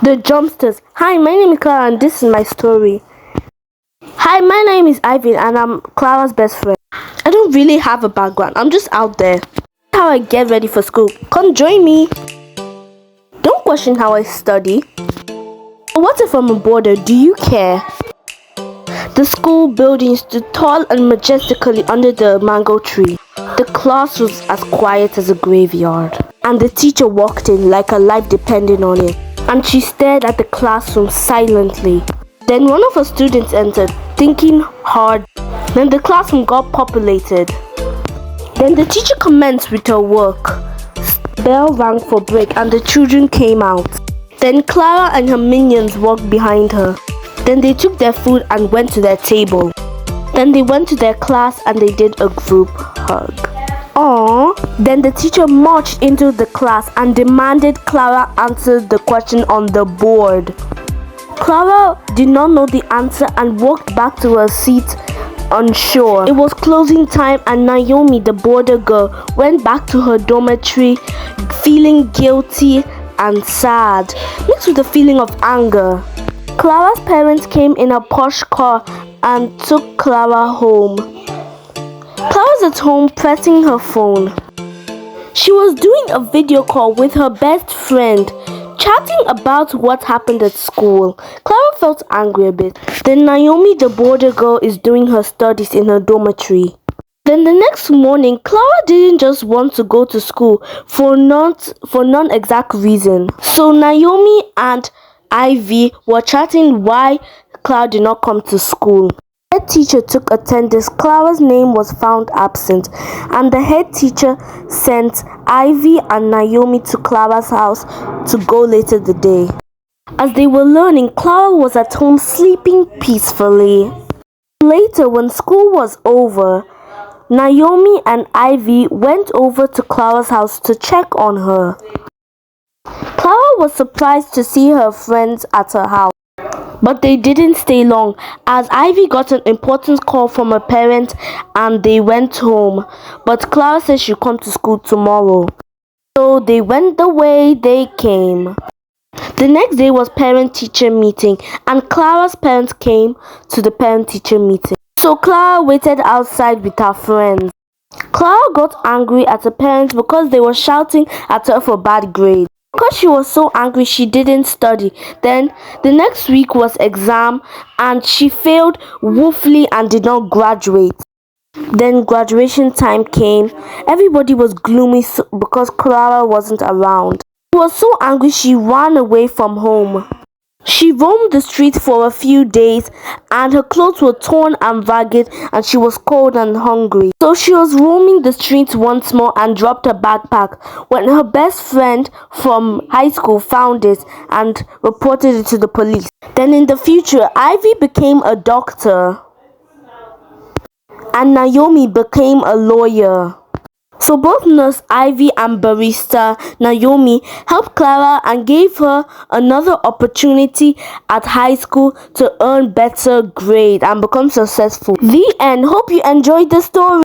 The Jumpsters. Hi, my name is Clara and this is my story. Hi, my name is Ivan and I'm Clara's best friend. I don't really have a background, I'm just out there. How I get ready for school. Come join me. Don't question how I study. What if I'm a boarder? Do you care? The school building stood tall and majestically under the mango tree. The class was as quiet as a graveyard. And the teacher walked in like her life depended on it. And she stared at the classroom silently. Then one of her students entered, thinking hard. Then the classroom got populated. Then the teacher commenced with her work. Bell rang for break and the children came out. Then Clara and her minions walked behind her. Then they took their food and went to their table. Then they went to their class and they did a group hug. Aww. Then the teacher marched into the class and demanded Clara answer the question on the board. Clara did not know the answer and walked back to her seat unsure. It was closing time and Naomi, the boarder girl, went back to her dormitory feeling guilty and sad, mixed with a feeling of anger. Clara's parents came in a posh car and took Clara home. Clara was at home pressing her phone. She was doing a video call with her best friend, chatting about what happened at school. Clara felt angry a bit. Then Naomi, the boarder girl, is doing her studies in her dormitory. Then the next morning, Clara didn't just want to go to school for non-exact reason. So Naomi and Ivy were chatting why Clara did not come to school. The head teacher took attendance. Clara's name was found absent, and the head teacher sent Ivy and Naomi to Clara's house to go later the day. As they were learning, Clara was at home sleeping peacefully. Later, when school was over, Naomi and Ivy went over to Clara's house to check on her. Clara was surprised to see her friends at her house. But they didn't stay long, as Ivy got an important call from her parents and they went home. But Clara said she'd come to school tomorrow. So they went the way they came. The next day was parent-teacher meeting and Clara's parents came to the parent-teacher meeting. So Clara waited outside with her friends. Clara got angry at her parents because they were shouting at her for bad grades. Because she was so angry, she didn't study. Then the next week was exam and she failed woefully and did not graduate. Then graduation time came. Everybody was gloomy because Clara wasn't around. She was so angry she ran away from home. She roamed the streets for a few days and her clothes were torn and ragged and she was cold and hungry. So she was roaming the streets once more and dropped her backpack when her best friend from high school found it and reported it to the police. Then in the future, Ivy became a doctor and Naomi became a lawyer. So both nurse Ivy and barista Naomi helped Clara and gave her another opportunity at high school to earn better grades and become successful. The end. Hope you enjoyed the story.